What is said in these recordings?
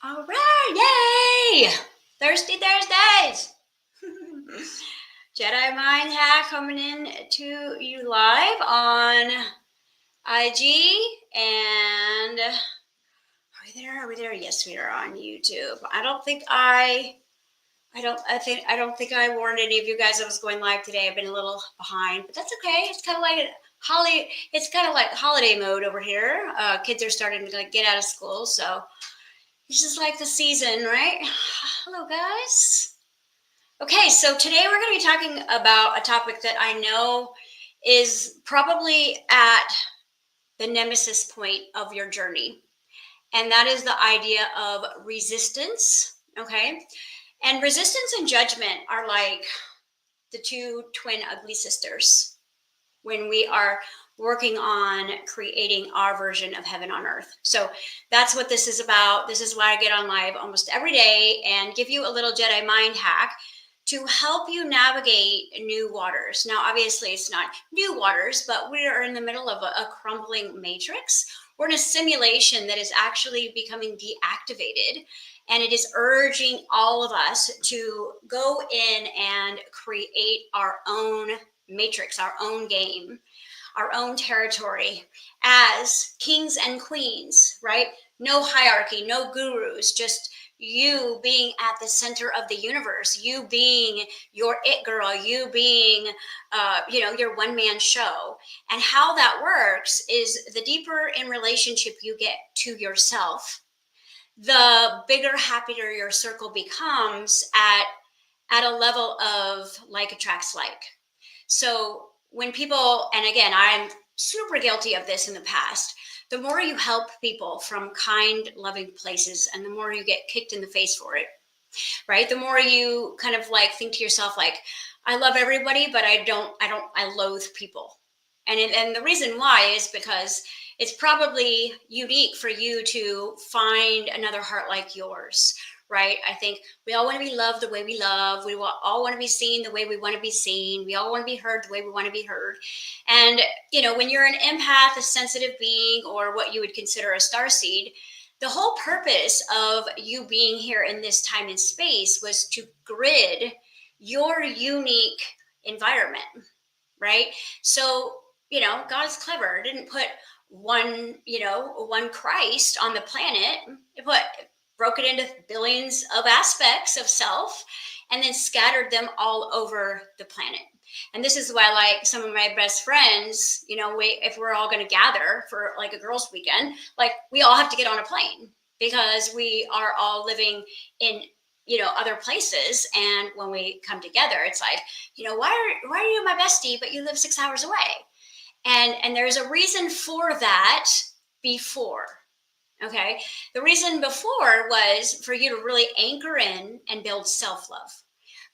All right, yay! Thirsty Thursdays! Jedi Mind hack coming in to you live on IG and are we there? Are we there? Yes, we are on YouTube. I don't think I warned any of you guys I was going live today. I've been a little behind, but that's okay. It's kind of like holiday mode over here. Kids are starting to get out of school, so it's just like the season, right? Hello, guys. Okay, so today we're going to be talking about a topic that I know is probably at the nemesis point of your journey, and that is the idea of resistance. Okay, and resistance and judgment are like the two twin ugly sisters when we are working on creating our version of heaven on earth. So that's what this is about. This is why I get on live almost every day and give you a little Jedi mind hack to help you navigate new waters. Now, obviously, it's not new waters, but we are in the middle of a crumbling matrix. We're in a simulation that is actually becoming deactivated, and it is urging all of us to go in and create our own matrix, our own game, our own territory as kings and queens, right? No hierarchy, no gurus, just you being at the center of the universe, you being your it girl, you being, your one-man show. And how that works is the deeper in relationship you get to yourself, the bigger, happier your circle becomes at a level of like attracts like. So when people, and again, I'm super guilty of this in the past, the more you help people from kind, loving places, and the more you get kicked in the face for it, right? The more you kind of like think to yourself, like, I love everybody, but I loathe people. And the reason why is because it's probably unique for you to find another heart like yours, right? I think we all want to be loved the way we love. We all want to be seen the way we want to be seen. We all want to be heard the way we want to be heard. And, when you're an empath, a sensitive being, or what you would consider a starseed, the whole purpose of you being here in this time and space was to grid your unique environment, right? So, God's clever. Didn't put one Christ on the planet. It broke it into billions of aspects of self and then scattered them all over the planet. And this is why, like, some of my best friends, if we're all going to gather for like a girls' weekend, like, we all have to get on a plane because we are all living in other places. And when we come together, it's like, why are you my bestie, but you live 6 hours away? And there's a reason for that before. Okay. The reason before was for you to really anchor in and build self-love.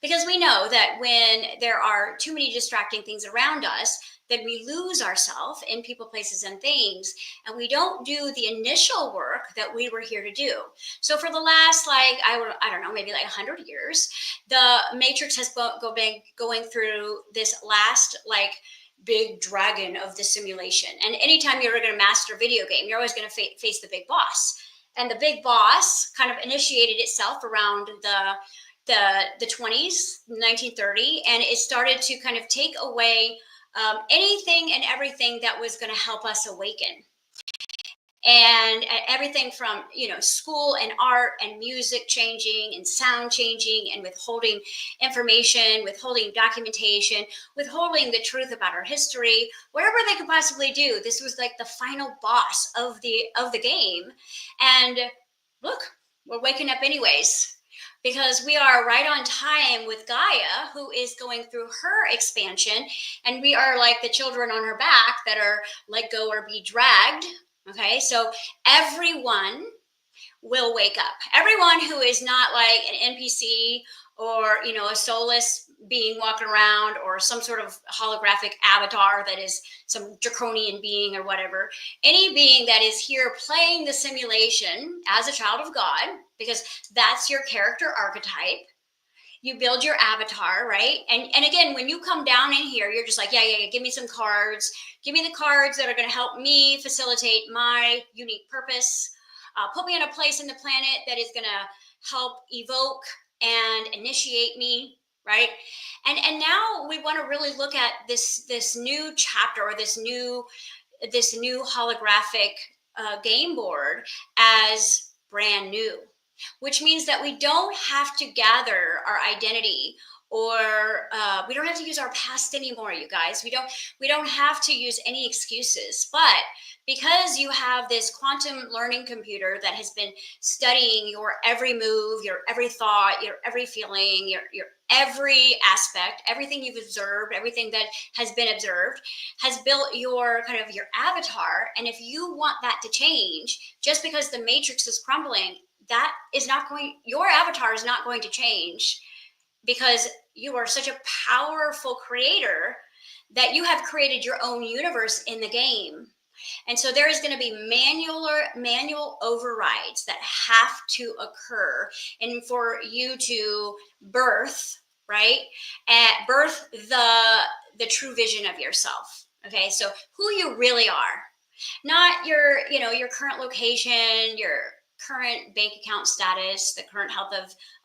Because we know that when there are too many distracting things around us, then we lose ourselves in people, places, and things, and we don't do the initial work that we were here to do. So for the last, I don't know, maybe like 100 years, the Matrix has been going through this last, big dragon of the simulation. And anytime you're going to master a video game, you're always going to face the big boss. And the big boss kind of initiated itself around the 20s, 1930, and it started to kind of take away anything and everything that was going to help us awaken. And everything from school and art and music changing and sound changing and withholding information, withholding documentation, withholding the truth about our history, whatever they could possibly do. This was like the final boss of the game. And look, we're waking up anyways, because we are right on time with Gaia, who is going through her expansion, and we are like the children on her back that are let go or be dragged. Okay, so everyone will wake up. Everyone who is not like an NPC or, a soulless being walking around or some sort of holographic avatar that is some draconian being or whatever. Any being that is here playing the simulation as a child of God, because that's your character archetype. You build your avatar, right? And again, when you come down in here, you're just like, yeah, give me some cards. Give me the cards that are going to help me facilitate my unique purpose. put me in a place in the planet that is going to help evoke and initiate me, right? And now we want to really look at this new chapter, or this new holographic game board, as brand new, which means that we don't have to gather our identity, or we don't have to use our past anymore, you guys. We don't have to use any excuses. But because you have this quantum learning computer that has been studying your every move, your every thought, your every feeling, your every aspect, everything you've observed, everything that has been observed, has built your kind of your avatar. And if you want that to change, just because the matrix is crumbling, that is not going, your avatar is not going to change, because you are such a powerful creator that you have created your own universe in the game. And so there is going to be manual overrides that have to occur, and for you to birth, right? And birth the true vision of yourself. Okay, so who you really are, not your current location, your current bank account status, the current health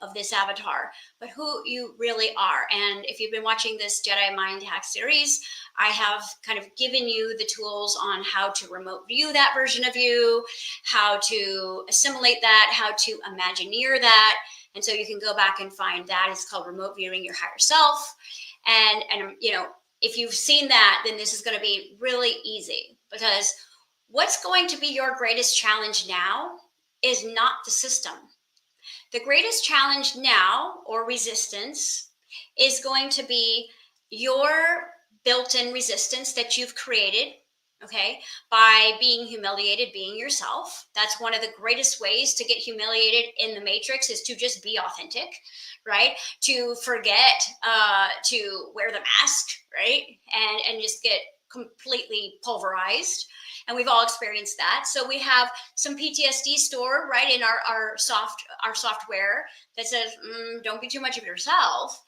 of this avatar, but who you really are. And if you've been watching this Jedi Mind hack series, I have kind of given you the tools on how to remote view that version of you, how to assimilate that, how to imagineer that. And so you can go back and find that. It's called Remote Viewing Your Higher Self. And if you've seen that, then this is going to be really easy, because what's going to be your greatest challenge now is not the system. The greatest challenge now, or resistance, is going to be your built-in resistance that you've created, okay, by being humiliated, being yourself. That's one of the greatest ways to get humiliated in the matrix, is to just be authentic, right? To forget to wear the mask, right? And just get completely pulverized. And we've all experienced that. So we have some PTSD stored right in our software that says, don't be too much of yourself.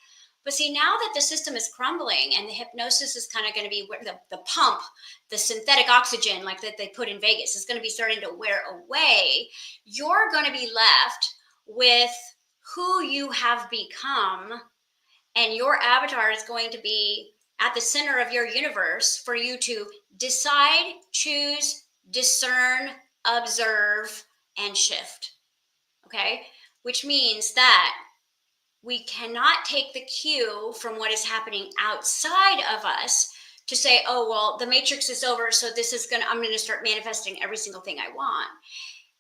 But see, now that the system is crumbling and the hypnosis is kind of going to be the pump, the synthetic oxygen like that they put in Vegas is going to be starting to wear away, you're going to be left with who you have become. And your avatar is going to be at the center of your universe for you to decide, choose, discern, observe, and shift. Okay? Which means that we cannot take the cue from what is happening outside of us to say, oh, well, the matrix is over, so I'm going to start manifesting every single thing I want.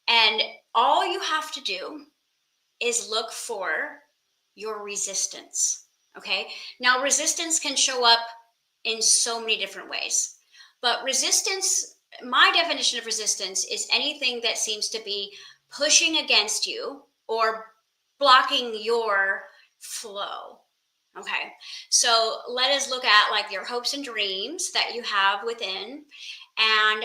And all you have to do is look for your resistance. Okay. Now, resistance can show up in so many different ways, but resistance, my definition of resistance, is anything that seems to be pushing against you or blocking your flow. Okay. So let us look at like your hopes and dreams that you have within, and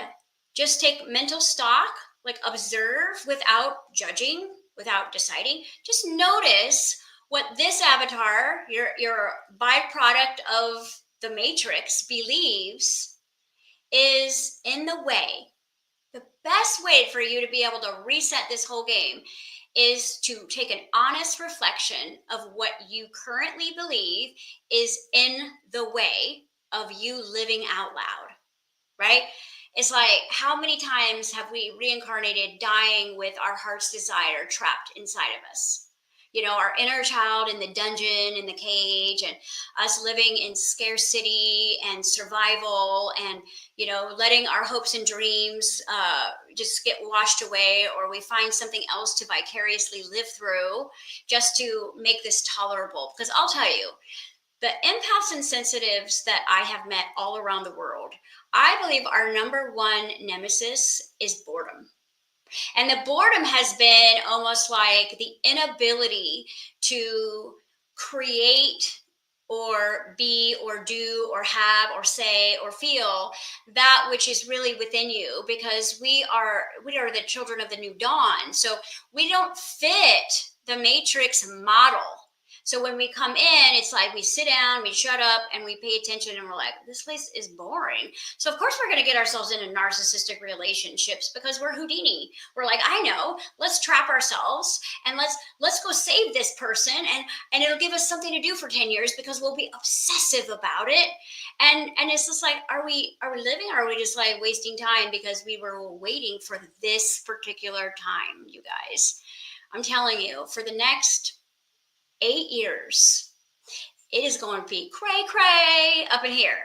just take mental stock, like observe without judging, without deciding. Just notice what this avatar, your byproduct of the matrix, believes is in the way. The best way for you to be able to reset this whole game is to take an honest reflection of what you currently believe is in the way of you living out loud, right? It's like, how many times have we reincarnated dying with our heart's desire trapped inside of us? Our inner child in the dungeon, in the cage, and us living in scarcity and survival, and, letting our hopes and dreams just get washed away, or we find something else to vicariously live through just to make this tolerable. Because I'll tell you, the empaths and sensitives that I have met all around the world, I believe our number one nemesis is boredom. And the boredom has been almost like the inability to create or be or do or have or say or feel that which is really within you, because we are the children of the new dawn. So we don't fit the matrix model. So when we come in, it's like we sit down, we shut up, and we pay attention, and we're like, this place is boring. So of course we're going to get ourselves into narcissistic relationships because we're Houdini. We're like, I know, let's trap ourselves and let's go save this person, and it'll give us something to do for 10 years because we'll be obsessive about it. And it's just like, are we living, or are we just like wasting time because we were waiting for this particular time, you guys? I'm telling you, for the next 8 years, it is going to be cray cray up in here.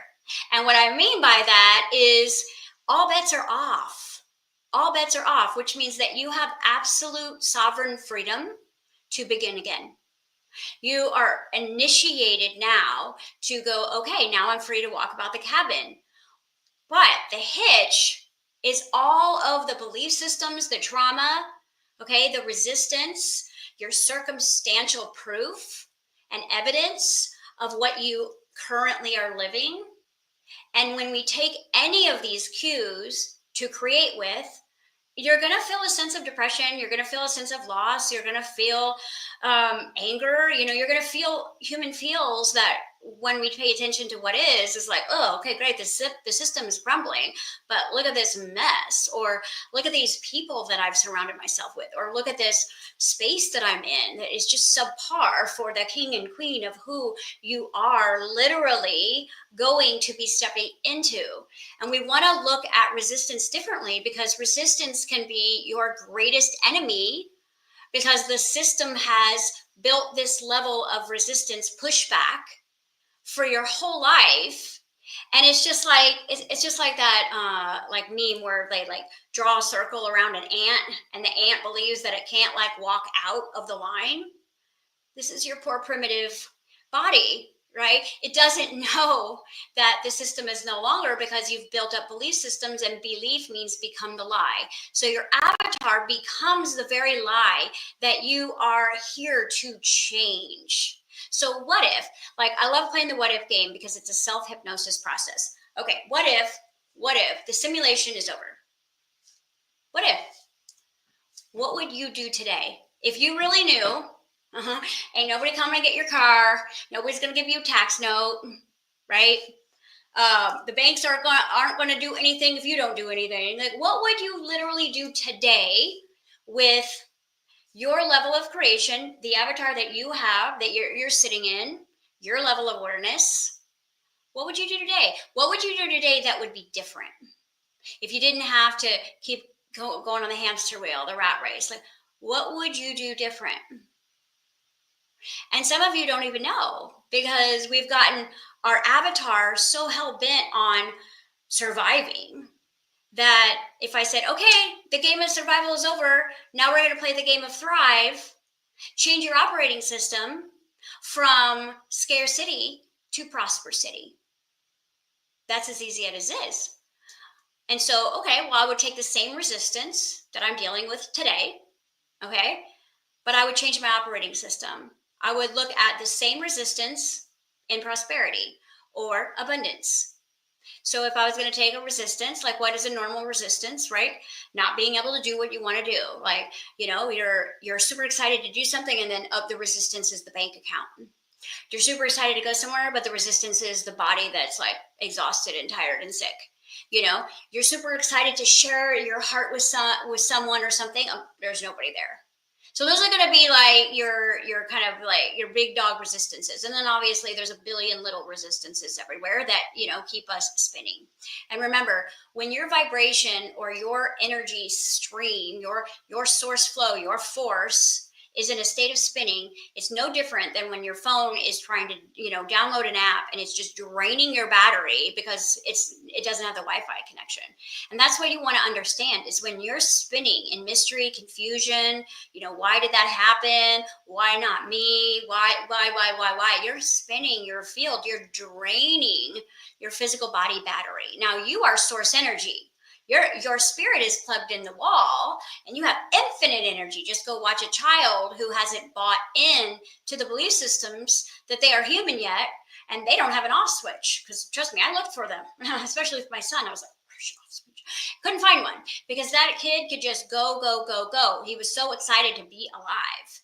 And what I mean by that is all bets are off. All bets are off, which means that you have absolute sovereign freedom to begin again. You are initiated now to go, okay, now I'm free to walk about the cabin. But the hitch is all of the belief systems, the trauma, okay, the resistance, your circumstantial proof and evidence of what you currently are living. And when we take any of these cues to create with, you're going to feel a sense of depression. You're going to feel a sense of loss. You're going to feel anger. You're going to feel human feels that when we pay attention to what is like, oh, okay, great. The system is crumbling, but look at this mess, or look at these people that I've surrounded myself with, or look at this space that I'm in that is just subpar for the king and queen of who you are literally going to be stepping into. And we want to look at resistance differently, because resistance can be your greatest enemy, because the system has built this level of resistance pushback for your whole life. And it's just like that like meme where they like draw a circle around an ant, and the ant believes that it can't like walk out of the line. This is your poor primitive body, right? It doesn't know that the system is no longer, because you've built up belief systems, and belief means become the lie. So your avatar becomes the very lie that you are here to change. So what if, like, I love playing the what if game because it's a self-hypnosis process. Okay, what if the simulation is over? What would you do today if you really knew? Ain't nobody coming to get your car. Nobody's going to give you a tax note, right? The banks aren't going to do anything if you don't do anything. Like, what would you literally do today with your level of creation, the avatar that you have, that you're sitting in, your level of awareness? What would you do today? What would you do today that would be different? If you didn't have to keep going on the hamster wheel, the rat race, like, what would you do different? And some of you don't even know, because we've gotten our avatar so hell-bent on surviving that if I said, okay, the game of survival is over, now we're going to play the game of thrive, change your operating system from scarcity to prosperity. That's as easy as it is. And so, okay, well, I would take the same resistance that I'm dealing with today, okay, but I would change my operating system. I would look at the same resistance in prosperity or abundance. So if I was going to take a resistance, like, what is a normal resistance, right? Not being able to do what you want to do. Like, you're super excited to do something, and then the resistance is the bank account. You're super excited to go somewhere, but the resistance is the body that's like exhausted and tired and sick. You're super excited to share your heart with someone or something. There's nobody there. So those are going to be like your kind of like your big dog resistances. And then obviously there's a billion little resistances everywhere that, keep us spinning. And remember, when your vibration or your energy stream, your source flow, your force is in a state of spinning, it's no different than when your phone is trying to, download an app and it's just draining your battery because it doesn't have the Wi-Fi connection. And that's what you want to understand is when you're spinning in mystery, confusion, why did that happen? Why not me? Why? You're spinning your field. You're draining your physical body battery. Now you are source energy. Your spirit is plugged in the wall and you have infinite energy. Just go watch a child who hasn't bought in to the belief systems that they are human yet, and they don't have an off switch. Because trust me, I looked for them, especially with my son. I was like, where's your off switch? Couldn't find one, because that kid could just go. He was so excited to be alive.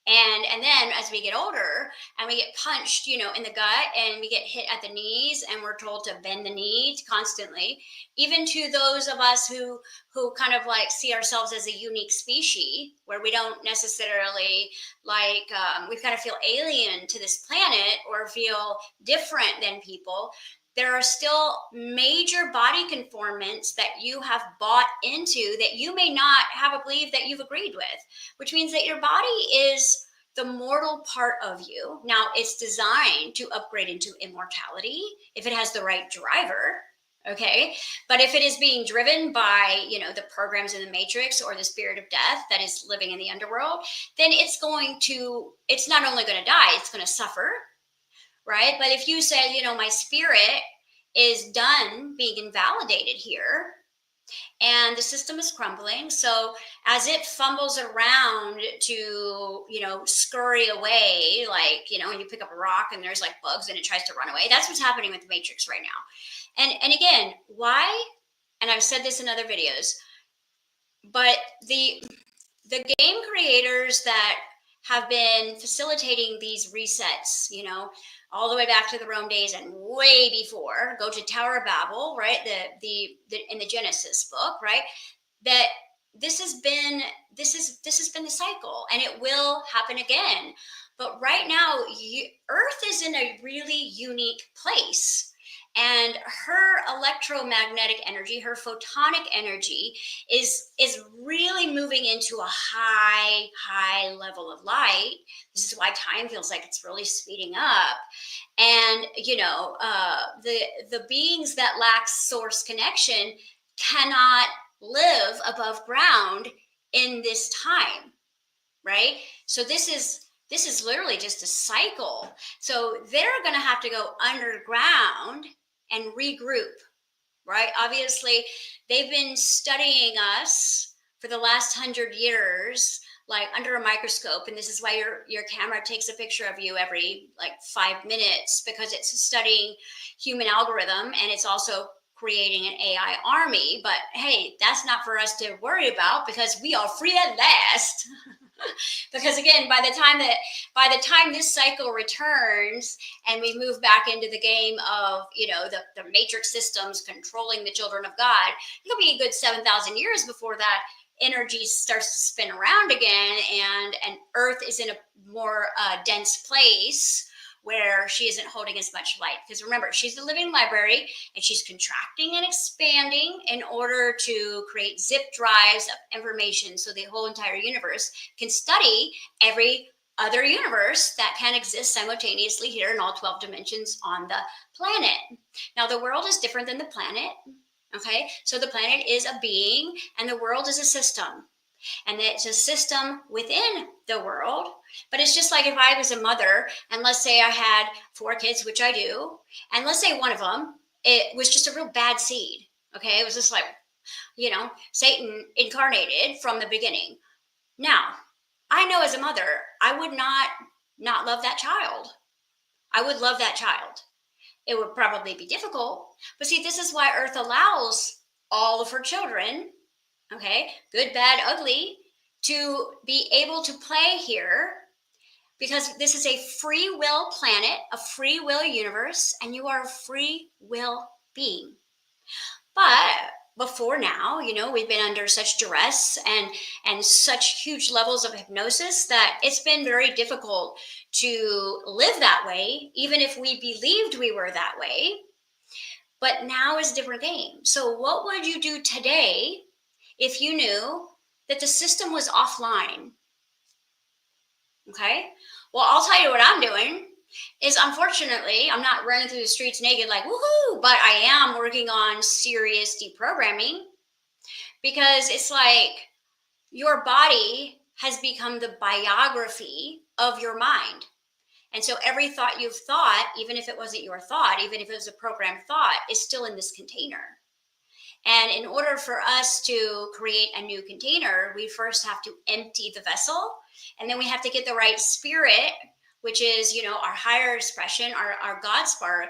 And then as we get older and we get punched, in the gut, and we get hit at the knees, and we're told to bend the knee constantly, even to those of us who kind of like see ourselves as a unique species, where we don't necessarily like we kind of feel alien to this planet or feel different than people. There are still major body conformants that you have bought into that you may not have a belief that you've agreed with, which means that your body is the mortal part of you. Now, it's designed to upgrade into immortality if it has the right driver. Okay. But if it is being driven by, the programs in the matrix or the spirit of death that is living in the underworld, then it's not only going to die, it's going to suffer. Right. But if you say, my spirit is done being invalidated here, and the system is crumbling. So as it fumbles around to, scurry away, like, when you pick up a rock and there's like bugs and it tries to run away, that's what's happening with the matrix right now. And again, why? And I've said this in other videos, but the game creators that have been facilitating these resets, all the way back to the Rome days and way before. Go to Tower of Babel, right? The in the Genesis book, right? That this has been the cycle, and it will happen again. But right now, Earth is in a really unique place. And her electromagnetic energy, her photonic energy is really moving into a high level of light. This is why time feels like it's really speeding up. And, the beings that lack source connection cannot live above ground in this time, right? So this is literally just a cycle. So they're going to have to go underground and regroup, right? Obviously, they've been studying us for the last 100 years, like under a microscope. And this is why your camera takes a picture of you every like 5 minutes, because it's studying human algorithm, and it's also creating an AI army. But hey, that's not for us to worry about, because we are free at last. Because again, by the time this cycle returns and we move back into the game of, the matrix systems controlling the children of God, it'll be a good 7,000 years before that energy starts to spin around again, and Earth is in a more dense place where she isn't holding as much light. Because remember, she's the living library, and she's contracting and expanding in order to create zip drives of information, so the whole entire universe can study every other universe that can exist simultaneously here in all 12 dimensions on the planet. Now, the world is different than the planet. Okay, so the planet is a being, and the world is a system. And it's a system within the world. But it's just like if I was a mother, and let's say I had 4 kids, which I do, and let's say one of them, it was just a real bad seed. Okay, it was just like, Satan incarnated from the beginning. Now, I know as a mother, I would not love that child. I would love that child. It would probably be difficult. But see, this is why Earth allows all of her children, okay, good, bad, ugly, to be able to play here, because this is a free will planet, a free will universe, and you are a free will being. But before now, we've been under such duress and such huge levels of hypnosis that it's been very difficult to live that way, even if we believed we were that way. But now is a different game. So what would you do today if you knew that the system was offline? Okay. Well, I'll tell you what I'm doing is, unfortunately, I'm not running through the streets naked like, woohoo, but I am working on serious deprogramming, because it's like your body has become the biography of your mind. And so every thought you've thought, even if it wasn't your thought, even if it was a programmed thought, is still in this container. And in order for us to create a new container, we first have to empty the vessel, and then we have to get the right spirit, which is, our higher expression, our God spark,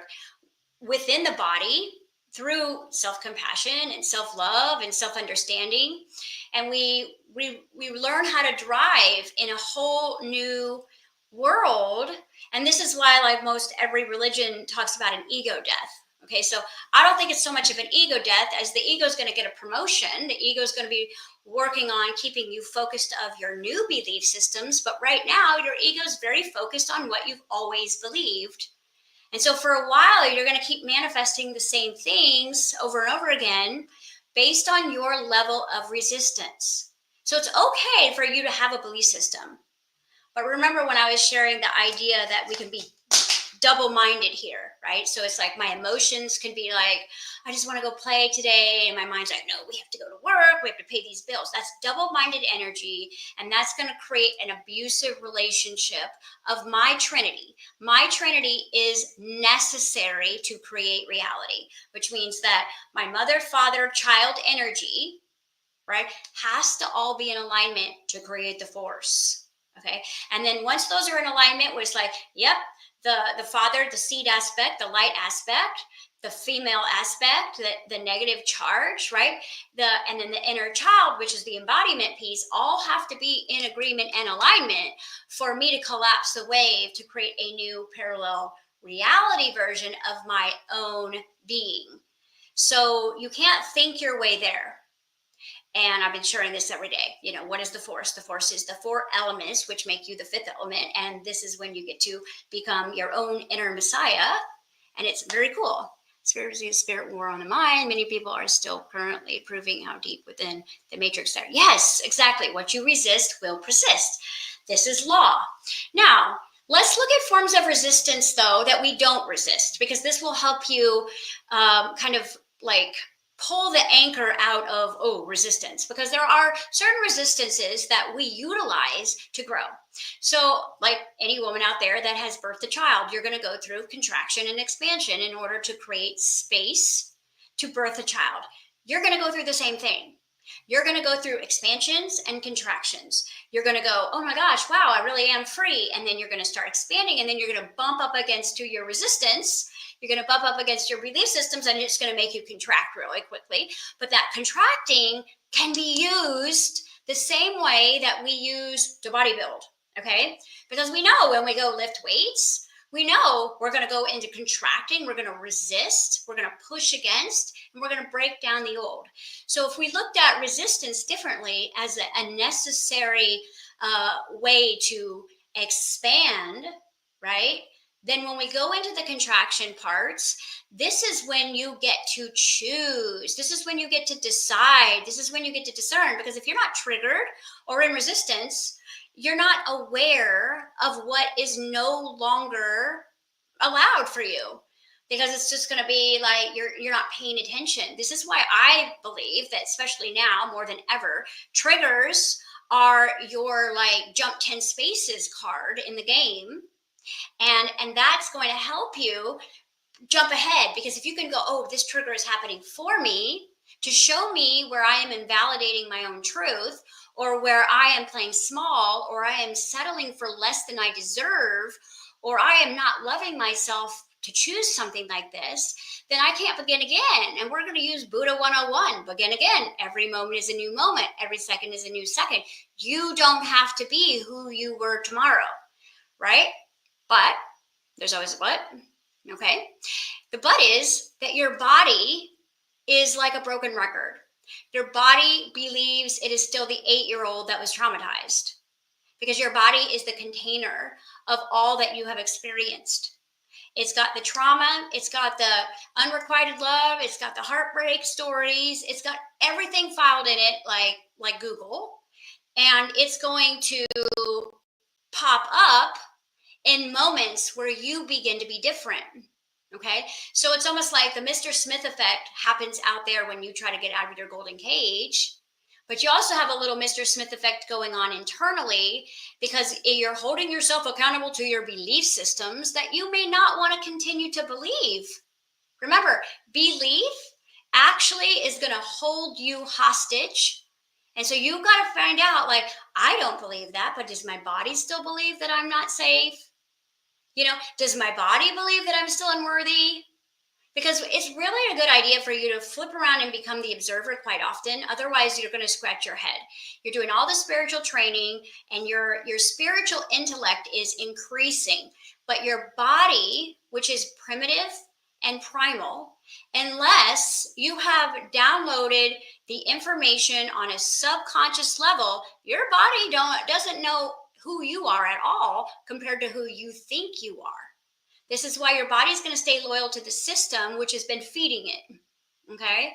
within the body through self-compassion and self-love and self-understanding. And we learn how to drive in a whole new world. And this is why, like most every religion talks about an ego death. Okay, so I don't think it's so much of an ego death as the ego is going to get a promotion. The ego is going to be working on keeping you focused of your new belief systems. But right now, your ego is very focused on what you've always believed. And so for a while, you're going to keep manifesting the same things over and over again based on your level of resistance. So it's okay for you to have a belief system. But remember when I was sharing the idea that we can be double-minded here, right? So it's like my emotions can be like, I just want to go play today. And my mind's like, no, we have to go to work. We have to pay these bills. That's double-minded energy. And that's going to create an abusive relationship of my Trinity. My Trinity is necessary to create reality, which means that my mother, father, child energy, right, has to all be in alignment to create the force. Okay. And then once those are in alignment, where it's like, yep, the father, the seed aspect, the light aspect, the female aspect, the negative charge, right? And then the inner child, which is the embodiment piece, all have to be in agreement and alignment for me to collapse the wave to create a new parallel reality version of my own being. So you can't think your way there. And I've been sharing this every day. You know, what is the force? The force is the 4 elements, which make you the 5th element. And this is when you get to become your own inner Messiah. And it's very cool. Spirit war on the mind. Many people are still currently proving how deep within the matrix they are. Yes, exactly. What you resist will persist. This is law. Now, let's look at forms of resistance, though, that we don't resist, because this will help you kind of like pull the anchor out of resistance, because there are certain resistances that we utilize to grow. So like any woman out there that has birthed a child, you're going to go through contraction and expansion in order to create space to birth a child. You're going to go through the same thing. You're going to go through expansions and contractions. You're going to go, oh my gosh, wow, I really am free. And then you're going to start expanding, and then you're going to bump up against your resistance. You're going to bump up against your belief systems, and it's going to make you contract really quickly. But that contracting can be used the same way that we use to bodybuild, okay? Because we know when we go lift weights, we know we're going to go into contracting, we're going to resist, we're going to push against, and we're going to break down the old. So if we looked at resistance differently as a necessary way to expand, right? Then when we go into the contraction parts, this is when you get to choose. This is when you get to decide. This is when you get to discern. Because if you're not triggered or in resistance, you're not aware of what is no longer allowed for you. Because it's just going to be like you're not paying attention. This is why I believe that, especially now more than ever, triggers are your like jump 10 spaces card in the game. And that's going to help you jump ahead, because if you can go, oh, this trigger is happening for me to show me where I am invalidating my own truth, or where I am playing small, or I am settling for less than I deserve, or I am not loving myself to choose something like this, then I can't begin again. And we're going to use Buddha 101, begin again. Every moment is a new moment. Every second is a new second. You don't have to be who you were tomorrow, right? But there's always a but, okay? The but is that your body is like a broken record. Your body believes it is still the 8-year-old that was traumatized, because your body is the container of all that you have experienced. It's got the trauma, it's got the unrequited love, it's got the heartbreak stories, it's got everything filed in it like Google, and it's going to pop up in moments where you begin to be different, okay? So it's almost like the Mr. Smith effect happens out there when you try to get out of your golden cage, but you also have a little Mr. Smith effect going on internally, because you're holding yourself accountable to your belief systems that you may not want to continue to believe. Remember, belief actually is going to hold you hostage. And so you've got to find out, like, I don't believe that, but does my body still believe that I'm not safe? You know, does my body believe that I'm still unworthy? Because it's really a good idea for you to flip around and become the observer quite often. Otherwise, you're going to scratch your head. You're doing all the spiritual training and your spiritual intellect is increasing, but your body, which is primitive and primal, unless you have downloaded the information on a subconscious level, your body doesn't know who you are at all compared to who you think you are. This is why your body's going to stay loyal to the system, which has been feeding it, okay?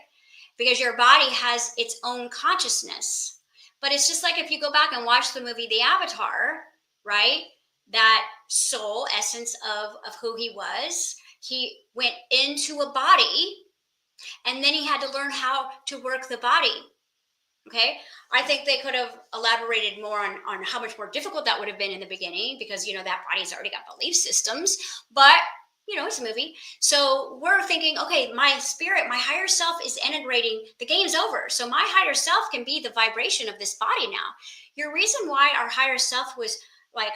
Because your body has its own consciousness. But it's just like if you go back and watch the movie The Avatar, right? That soul essence of who he was, he went into a body and then he had to learn how to work the body. Okay. I think they could have elaborated more on how much more difficult that would have been in the beginning because, that body's already got belief systems, but, it's a movie. So we're thinking, okay, my spirit, my higher self is integrating, the game's over. So my higher self can be the vibration of this body now. Your reason why our higher self was like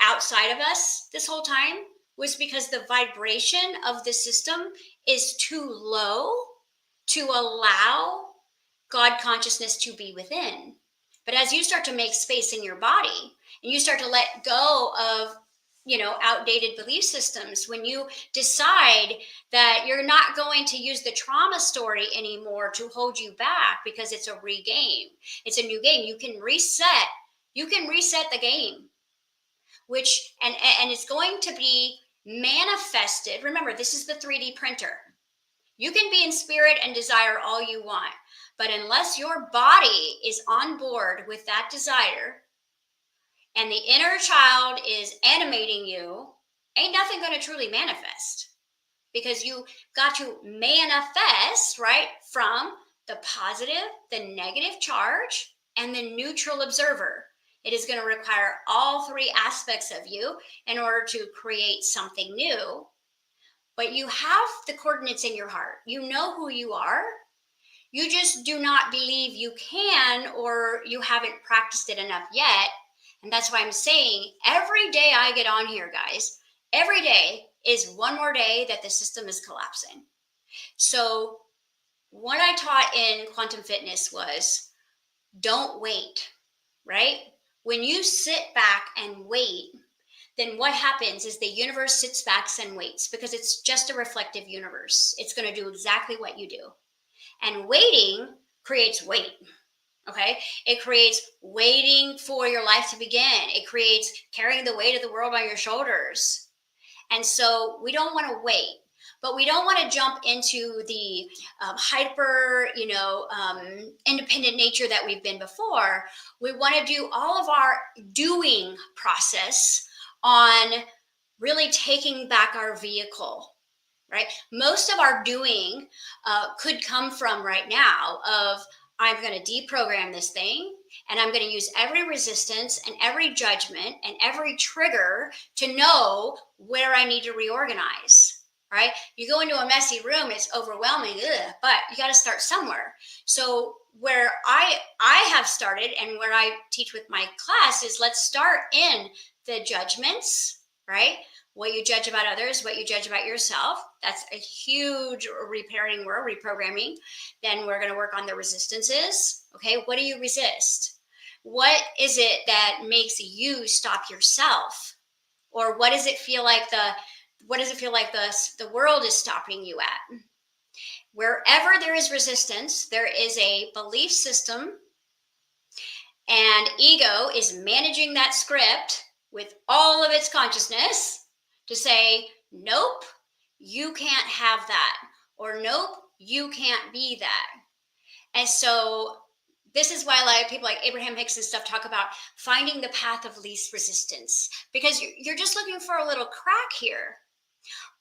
outside of us this whole time was because the vibration of the system is too low to allow God consciousness to be within. But as you start to make space in your body and you start to let go of, outdated belief systems, when you decide that you're not going to use the trauma story anymore to hold you back because it's a re-game, it's a new game, you can reset the game, which, and it's going to be manifested. Remember, this is the 3D printer. You can be in spirit and desire all you want, but unless your body is on board with that desire and the inner child is animating you, ain't nothing going to truly manifest, because you got to manifest, right, from the positive, the negative charge, and the neutral observer. It is going to require all three aspects of you in order to create something new. But you have the coordinates in your heart. You know who you are. You just do not believe you can, or you haven't practiced it enough yet. And that's why I'm saying every day I get on here, guys, every day is one more day that the system is collapsing. So what I taught in quantum fitness was don't wait, right? When you sit back and wait, then what happens is the universe sits back and waits, because it's just a reflective universe. It's going to do exactly what you do. And waiting creates wait. Okay. It creates waiting for your life to begin. It creates carrying the weight of the world on your shoulders. And so we don't want to wait, but we don't want to jump into the hyper, independent nature that we've been before. We want to do all of our doing process on really taking back our vehicle, right? Most of our doing could come from right now of, I'm going to deprogram this thing, and I'm going to use every resistance and every judgment and every trigger to know where I need to reorganize, right? You go into a messy room, it's overwhelming, but you got to start somewhere. So where I have started and where I teach with my class is, let's start in the judgments, right? What you judge about others, what you judge about yourself. That's a huge repairing work, reprogramming. Then we're going to work on the resistances. Okay, what do you resist? What is it that makes you stop yourself? Or what does it feel like the world is stopping you at? Wherever there is resistance, there is a belief system, and ego is managing that script with all of its consciousness to say, nope, you can't have that, or nope, you can't be that. And so this is why a lot of people like Abraham Hicks and stuff talk about finding the path of least resistance, because you're just looking for a little crack here.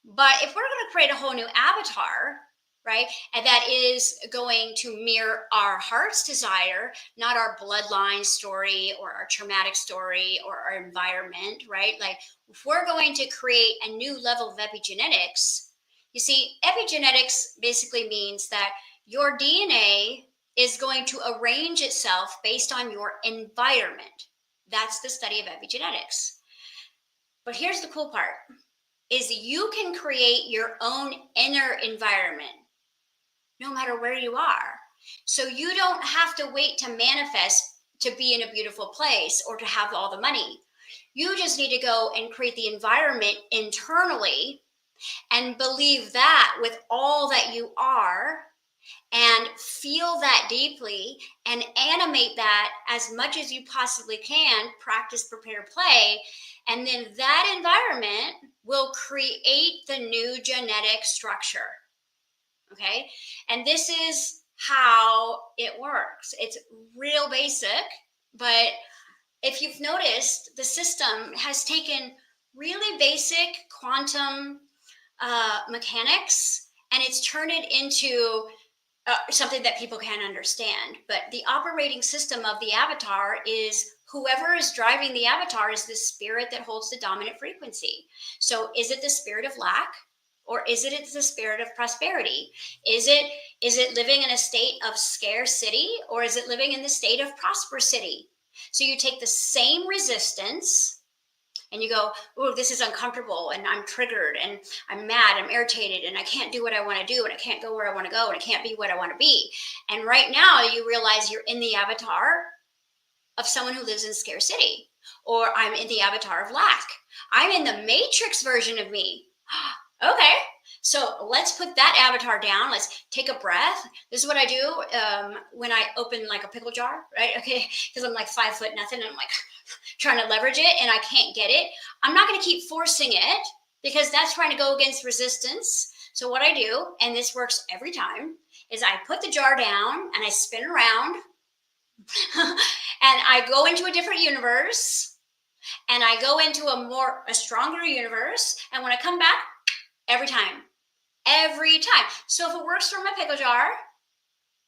But if we're going to create a whole new avatar, right, and that is going to mirror our heart's desire, not our bloodline story or our traumatic story or our environment, right? Like, if we're going to create a new level of epigenetics, you see, epigenetics basically means that your DNA is going to arrange itself based on your environment. That's the study of epigenetics. But here's the cool part. is you can create your own inner environment no matter where you are. So you don't have to wait to manifest to be in a beautiful place or to have all the money. You just need to go and create the environment internally and believe that with all that you are, and feel that deeply and animate that as much as you possibly can. Practice, prepare, play. And then that environment will create the new genetic structure. Okay. And this is how it works. It's real basic, but if you've noticed, the system has taken really basic quantum mechanics and it's turned it into something that people can understand. But the operating system of the avatar is whoever is driving the avatar is the spirit that holds the dominant frequency. So is it the spirit of lack? Or is it the spirit of prosperity? Is it living in a state of scarcity, or is it living in the state of prosperity? So you take the same resistance and you go, oh, this is uncomfortable and I'm triggered and I'm mad, I'm irritated and I can't do what I want to do and I can't go where I want to go and I can't be what I want to be. And right now you realize you're in the avatar of someone who lives in scarcity, or I'm in the avatar of lack. I'm in the matrix version of me. Okay, so let's put that avatar down. Let's take a breath. This is what I do when I open like a pickle jar, right? Okay, because I'm like 5 foot nothing and I'm like trying to leverage it and I can't get it. I'm not going to keep forcing it because that's trying to go against resistance. So what I do, and this works every time, is I put the jar down and I spin around and I go into a different universe and I go into a stronger universe. And when I come back, every time. So if it works for my pickle jar,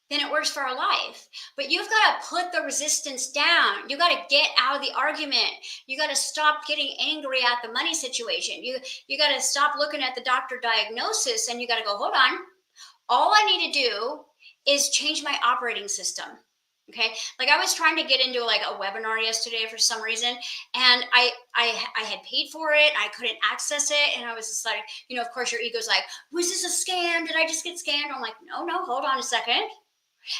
then it works for our life. But you've got to put the resistance down. You got to get out of the argument. You got to stop getting angry at the money situation. You got to stop looking at the doctor diagnosis and you got to go, hold on. All I need to do is change my operating system. Okay. Like I was trying to get into like a webinar yesterday for some reason, and I had paid for it. I couldn't access it. And I was just like, of course your ego's like, was this a scam? Did I just get scammed? I'm like, no, hold on a second.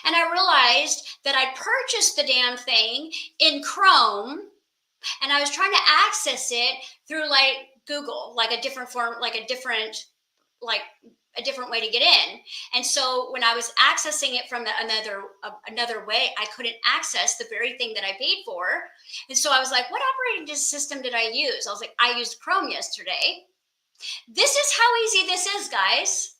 And I realized that I purchased the damn thing in Chrome and I was trying to access it through like Google, like a different form, like a different way to get in. And so when I was accessing it from another way, I couldn't access the very thing that I paid for. And so I was like, what operating system did I use? I was like, I used Chrome yesterday. This is how easy this is, guys.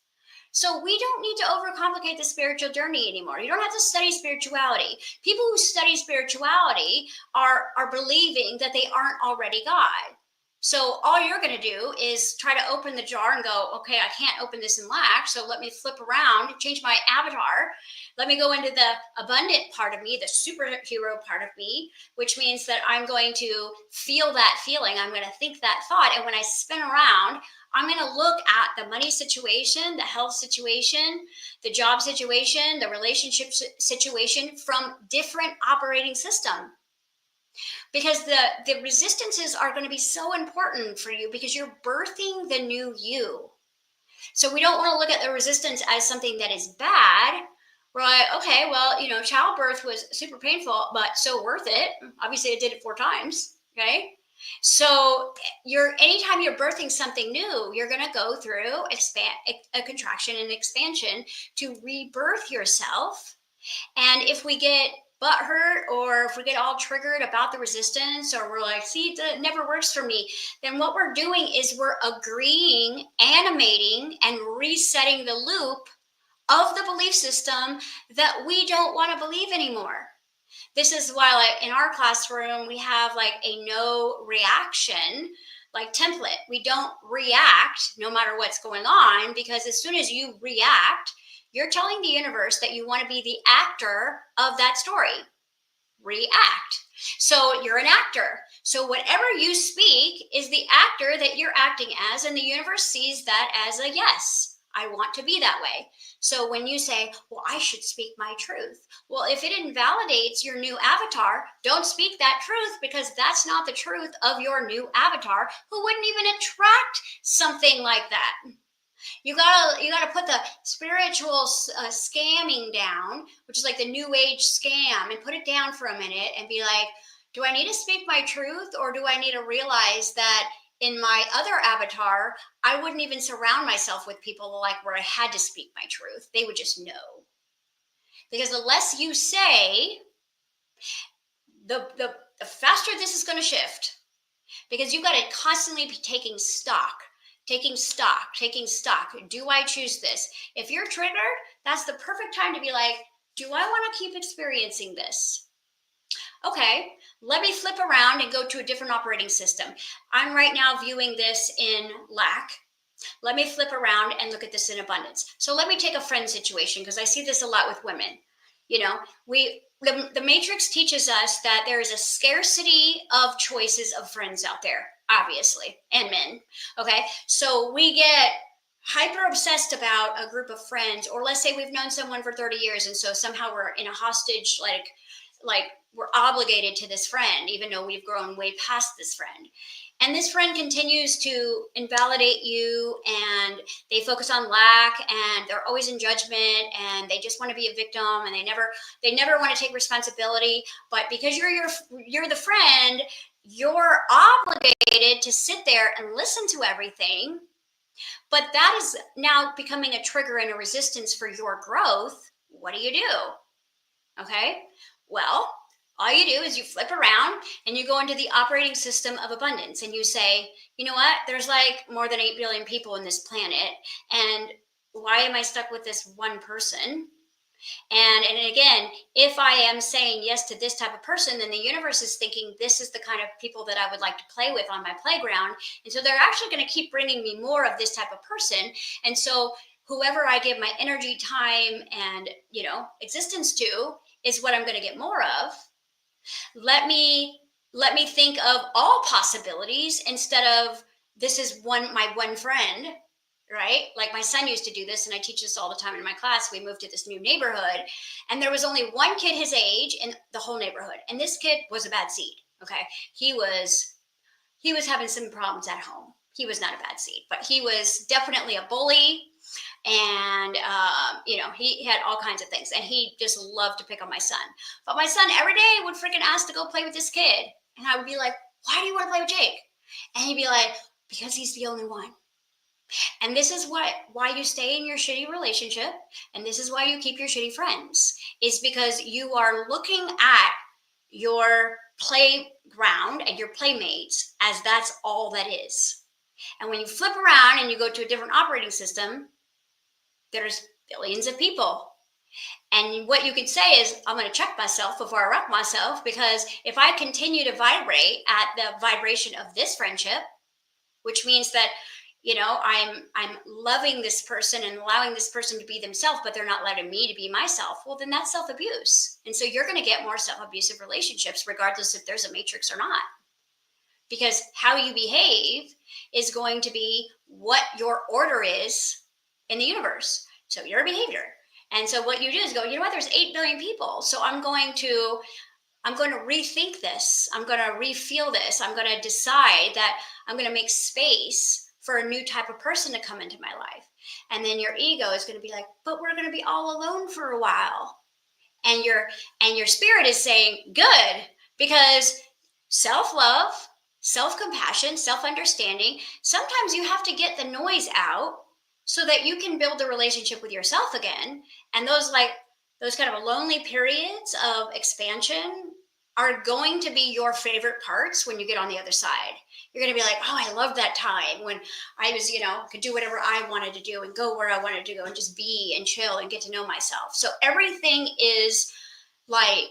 So we don't need to overcomplicate the spiritual journey anymore. You don't have to study spirituality. People who study spirituality are believing that they aren't already God. So all you're going to do is try to open the jar and go, okay, I can't open this in lack. So let me flip around, change my avatar. Let me go into the abundant part of me, the superhero part of me, which means that I'm going to feel that feeling. I'm going to think that thought. And when I spin around, I'm going to look at the money situation, the health situation, the job situation, the relationship situation from different operating system. Because the resistances are going to be so important for you because you're birthing the new you. So we don't want to look at the resistance as something that is bad. We're like, okay, well, childbirth was super painful, but so worth it. Obviously, I did it 4 times. Okay. So anytime you're birthing something new, you're going to go through a contraction and expansion to rebirth yourself. And if we get butthurt or if we get all triggered about the resistance, or we're like, see, it never works for me, then what we're doing is we're agreeing, animating, and resetting the loop of the belief system that we don't want to believe anymore. This is why, in our classroom, we have like a no reaction template. We don't react no matter what's going on, because as soon as you react, you're telling the universe that you want to be the actor of that story. React. So you're an actor. So whatever you speak is the actor that you're acting as, and the universe sees that as a yes. I want to be that way. So when you say, well, I should speak my truth. Well, if it invalidates your new avatar, don't speak that truth, because that's not the truth of your new avatar, who wouldn't even attract something like that. You gotta put the spiritual scamming down, which is like the new age scam, and put it down for a minute and be like, do I need to speak my truth, or do I need to realize that in my other avatar, I wouldn't even surround myself with people like where I had to speak my truth. They would just know. Because the less you say, the faster this is going to shift. Because you've got to constantly be taking stock. Do I choose this? If you're triggered, that's the perfect time to be like, do I want to keep experiencing this? Okay, let me flip around and go to a different operating system. I'm right now viewing this in lack. Let me flip around and look at this in abundance. So let me take a friend situation, because I see this a lot with women. You know, the Matrix teaches us that there is a scarcity of choices of friends out there, obviously, and men. Okay, so we get hyper obsessed about a group of friends, or let's say we've known someone for 30 years, and so somehow we're in a hostage, like we're obligated to this friend, even though we've grown way past this friend. And this friend continues to invalidate you, and they focus on lack, and they're always in judgment, and they just want to be a victim, and they never want to take responsibility. But because you're the friend, you're obligated to sit there and listen to everything. But that is now becoming a trigger and a resistance for your growth. What do? Okay, well, all you do is you flip around and you go into the operating system of abundance, and you say, you know what, there's like more than 8 billion people in this planet, and why am I stuck with this one person? And again, if I am saying yes to this type of person, then the universe is thinking this is the kind of people that I would like to play with on my playground. And so they're actually going to keep bringing me more of this type of person. And so whoever I give my energy, time, and existence to is what I'm going to get more of. Let me think of all possibilities instead of this is my one friend, right? Like my son used to do this, and I teach this all the time in my class. We moved to this new neighborhood, and there was only one kid his age in the whole neighborhood, and this kid was a bad seed. Okay, he was having some problems at home. He was not a bad seed, but he was definitely a bully. And he had all kinds of things, and he just loved to pick on my son. But my son every day would freaking ask to go play with this kid, and I would be like, why do you want to play with Jake? And he'd be like, because he's the only one. And this is why you stay in your shitty relationship, and this is why you keep your shitty friends, is because you are looking at your playground and your playmates as that's all that is. And when you flip around and you go to a different operating system, there's billions of people. And what you could say is, I'm going to check myself before I wreck myself, because if I continue to vibrate at the vibration of this friendship, which means that, I'm loving this person and allowing this person to be themselves, but they're not letting me to be myself, well, then that's self-abuse. And so you're going to get more self-abusive relationships, regardless if there's a matrix or not. Because how you behave is going to be what your order is in the universe. So your behavior. And so what you do is go, you know what, there's 8 billion people. So I'm going to rethink this. I'm going to refeel this. I'm going to decide that I'm going to make space for a new type of person to come into my life. And then your ego is going to be like, but we're going to be all alone for a while. And your spirit is saying, good, because self-love, self-compassion, self-understanding, sometimes you have to get the noise out so that you can build the relationship with yourself again. And those kind of lonely periods of expansion are going to be your favorite parts when you get on the other side. You're going to be like, oh, I love that time when I was, could do whatever I wanted to do and go where I wanted to go and just be and chill and get to know myself. So everything is like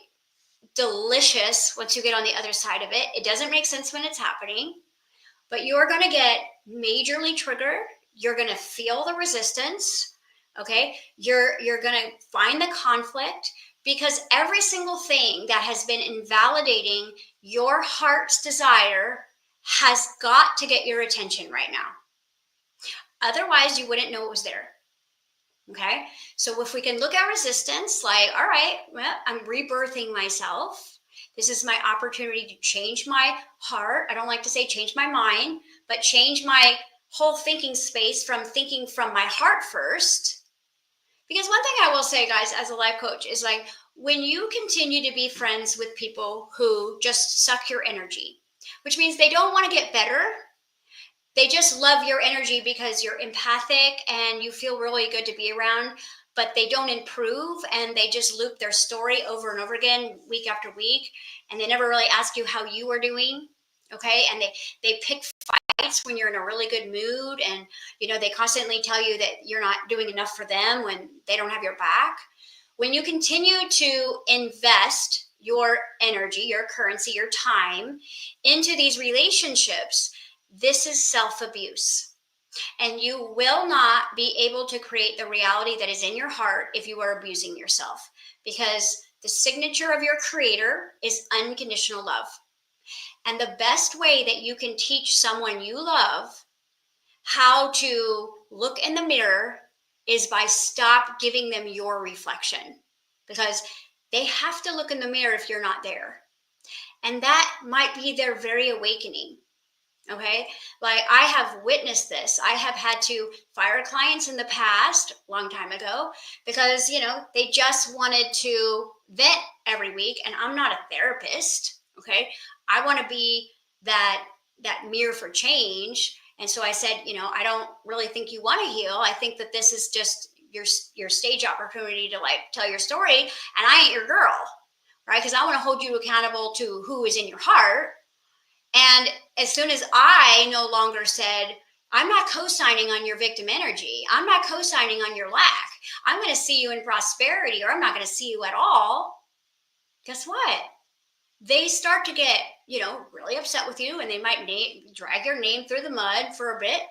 delicious once you get on the other side of it. It doesn't make sense when it's happening, but you're going to get majorly triggered. You're going to feel the resistance. Okay. You're going to find the conflict, because every single thing that has been invalidating your heart's desire has got to get your attention right now. Otherwise, you wouldn't know it was there. Okay. So if we can look at resistance, like, all right, well, I'm rebirthing myself. This is my opportunity to change my heart. I don't like to say change my mind, but change my whole thinking space from thinking from my heart first. Because one thing I will say, guys, as a life coach is like when you continue to be friends with people who just suck your energy, which means they don't want to get better, they just love your energy because you're empathic and you feel really good to be around, but they don't improve and they just loop their story over and over again, week after week, and they never really ask you how you are doing. Okay. And they pick fights when you're in a really good mood, and they constantly tell you that you're not doing enough for them when they don't have your back. When you continue to invest your energy, your currency, your time into these relationships, this is self-abuse. And you will not be able to create the reality that is in your heart if you are abusing yourself, because the signature of your creator is unconditional love. And the best way that you can teach someone you love how to look in the mirror is by stop giving them your reflection, because they have to look in the mirror if you're not there. And that might be their very awakening. Okay. Like I have witnessed this. I have had to fire clients in the past, long time ago, because, they just wanted to vent every week. And I'm not a therapist. Okay. I want to be that mirror for change. And so I said, I don't really think you want to heal. I think that this is just your stage opportunity to like tell your story. And I ain't your girl. Right. Because I want to hold you accountable to who is in your heart. And as soon as I no longer said, I'm not co-signing on your victim energy, I'm not co-signing on your lack, I'm going to see you in prosperity, or I'm not going to see you at all, guess what? They start to get, really upset with you, and they might drag your name through the mud for a bit.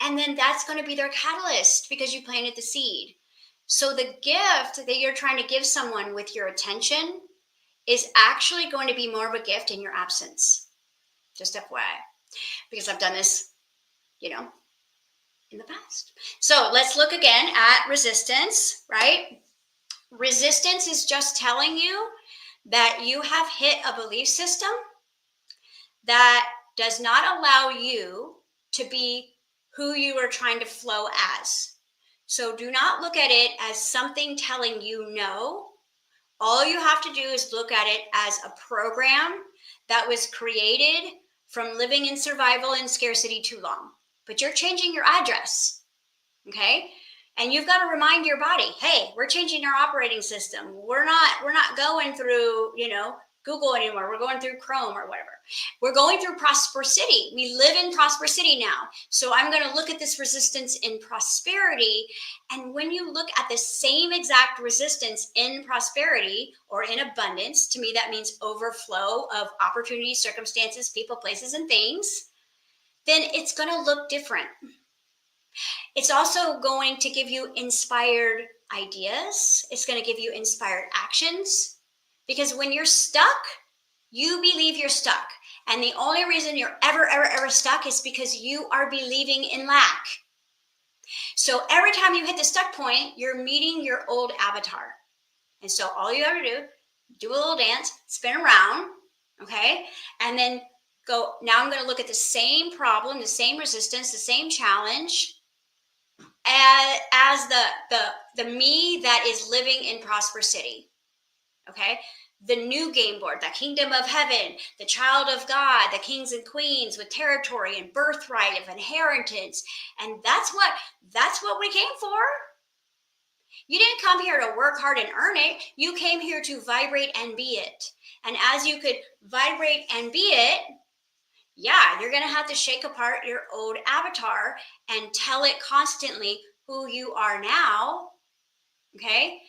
And then that's going to be their catalyst because you planted the seed. So the gift that you're trying to give someone with your attention is actually going to be more of a gift in your absence. Just FYI, because I've done this, in the past. So let's look again at resistance, right? Resistance is just telling you that you have hit a belief system that does not allow you to be who you are trying to flow as. So do not look at it as something telling you no. All you have to do is look at it as a program that was created from living in survival and scarcity too long. But you're changing your address, okay? And you've got to remind your body, hey, we're changing our operating system. We're not going through, Google anymore. We're going through Chrome or whatever. We're going through prosperity. We live in prosperity now. So I'm going to look at this resistance in prosperity. And when you look at the same exact resistance in prosperity or in abundance, to me, that means overflow of opportunities, circumstances, people, places, and things, then it's going to look different. It's also going to give you inspired ideas. It's going to give you inspired actions. Because when you're stuck, you believe you're stuck. And the only reason you're ever stuck is because you are believing in lack. So every time you hit the stuck point, you're meeting your old avatar. And so all you have to do a little dance, spin around, okay? And then go, now I'm going to look at the same problem, the same resistance, the same challenge as the me that is living in prosperity. Okay, the new game board, the kingdom of heaven, the child of God, the kings and queens with territory and birthright of inheritance. And that's what we came for. You didn't come here to work hard and earn it. You came here to vibrate and be it. And as you could vibrate and be it, yeah, you're going to have to shake apart your old avatar and tell it constantly who you are now. Okay.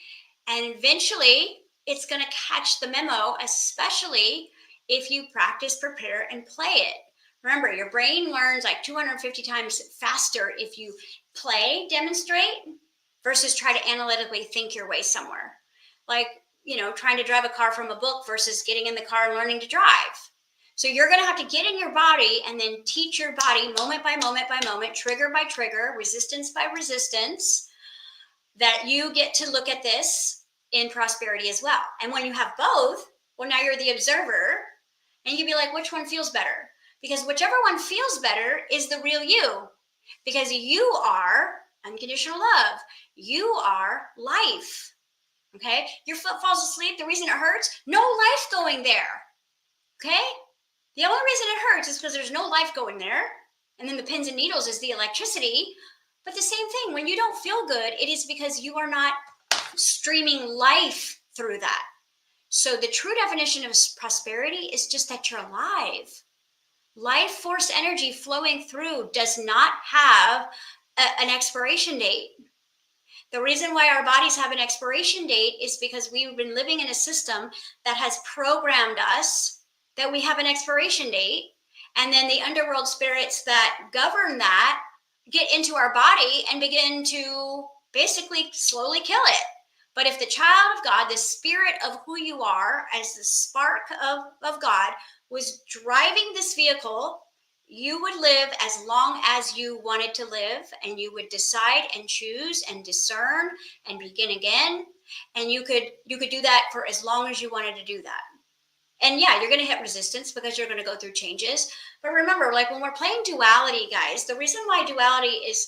And eventually it's going to catch the memo, especially if you practice, prepare, and play it. Remember, your brain learns like 250 times faster if you play, demonstrate, versus try to analytically think your way somewhere. Like, trying to drive a car from a book versus getting in the car and learning to drive. So you're going to have to get in your body and then teach your body moment by moment by moment, trigger by trigger, resistance by resistance, that you get to look at this in prosperity as well. And when you have both, well, now you're the observer, and you'd be like, which one feels better? Because whichever one feels better is the real you, because you are unconditional love. You are life. Okay? Your foot falls asleep. The reason it hurts, no life going there. Okay? The only reason it hurts is because there's no life going there. And then the pins and needles is the electricity. But the same thing, when you don't feel good, it is because you are not streaming life through that. So the true definition of prosperity is just that you're alive. Life force energy flowing through does not have an expiration date. The reason why our bodies have an expiration date is because we've been living in a system that has programmed us that we have an expiration date. And then the underworld spirits that govern that get into our body and begin to basically slowly kill it. But if the child of God, the spirit of who you are as the spark of God was driving this vehicle, you would live as long as you wanted to live, and you would decide and choose and discern and begin again. And you could do that for as long as you wanted to do that. And yeah, you're going to hit resistance because you're going to go through changes. But remember, like when we're playing duality, guys, the reason why duality is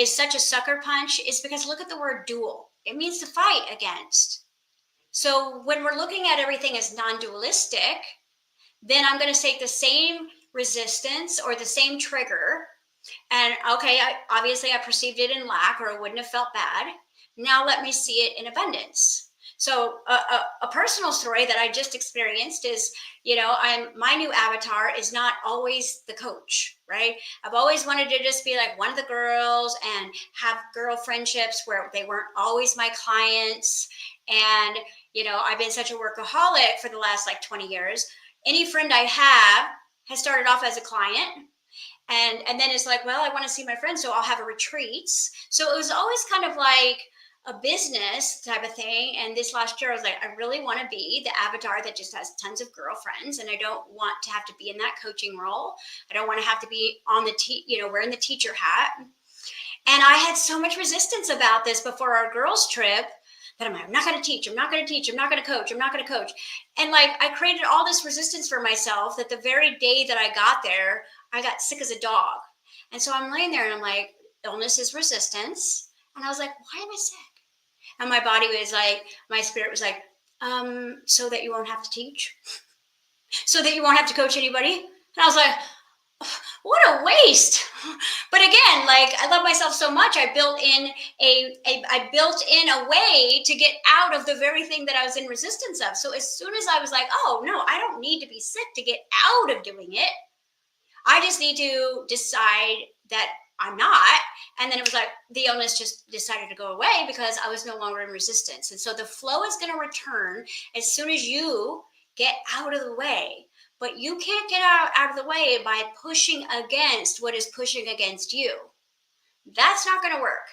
such a sucker punch is because look at the word dual. It means to fight against. So when we're looking at everything as non-dualistic, then I'm going to take the same resistance or the same trigger, and okay, obviously I perceived it in lack, or I wouldn't have felt bad. Now let me see it in abundance. So a personal story that I just experienced is, my new avatar is not always the coach, right? I've always wanted to just be like one of the girls and have girl friendships where they weren't always my clients. And, I've been such a workaholic for the last like 20 years. Any friend I have has started off as a client. And then it's like, well, I want to see my friends, so I'll have a retreats. So it was always kind of like a business type of thing. And this last year, I was like, I really want to be the avatar that just has tons of girlfriends, and I don't want to have to be in that coaching role. I don't want to have to be on the wearing the teacher hat. And I had so much resistance about this before our girls' trip that I'm not going to teach. I'm not going to teach. I'm not going to coach. I'm not going to coach. And like I created all this resistance for myself that the very day that I got there, I got sick as a dog. And so I'm laying there and I'm like, illness is resistance. And I was like, why am I sick? And my body was like, my spirit was like, so that you won't have to teach, so that you won't have to coach anybody. And I was like, what a waste. But again, like I love myself so much, I built in a way to get out of the very thing that I was in resistance of. So as soon as I was like, oh no, I don't need to be sick to get out of doing it. I just need to decide that I'm not. And then it was like the illness just decided to go away because I was no longer in resistance. And so the flow is going to return as soon as you get out of the way. But you can't get out of the way by pushing against what is pushing against you. That's not going to work.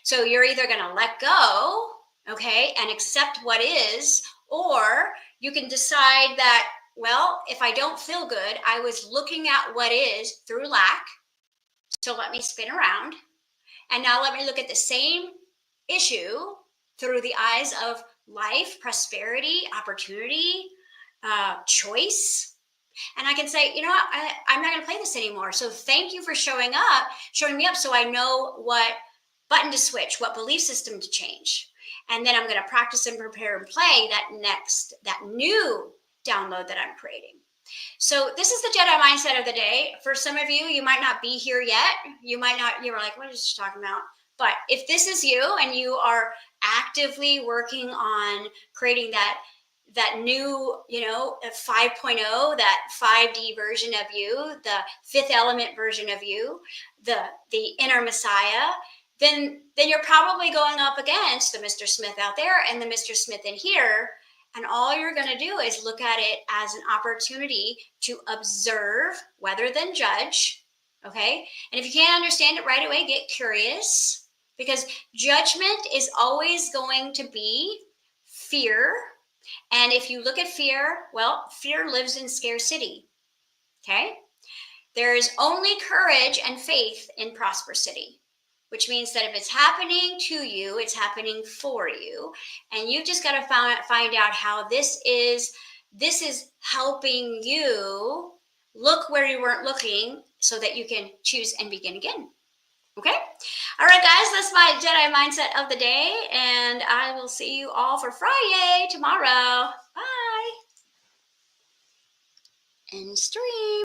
So you're either going to let go, okay, and accept what is, or you can decide that, well, if I don't feel good, I was looking at what is through lack. So let me spin around. And now let me look at the same issue through the eyes of life, prosperity, opportunity, choice. And I can say, you know what, I'm not going to play this anymore. So thank you for showing me up so I know what button to switch, what belief system to change. And then I'm going to practice and prepare and play that new download that I'm creating. So this is the Jedi mindset of the day. For some of you, you might not be here yet. You're like, what is she talking about? But if this is you and you are actively working on creating that new, 5.0, that 5D version of you, the fifth element version of you, the inner Messiah, then you're probably going up against the Mr. Smith out there and the Mr. Smith in here. And all you're going to do is look at it as an opportunity to observe rather than judge. Okay. And if you can't understand it right away, get curious, because judgment is always going to be fear. And if you look at fear, well, fear lives in scarcity. Okay. There is only courage and faith in prosperity. which means that if it's happening to you, it's happening for you. And you've just got to find out how this is helping you look where you weren't looking so that you can choose and begin again. Okay? All right, guys, that's my Jedi mindset of the day. And I will see you all for Friday tomorrow. Bye. End stream.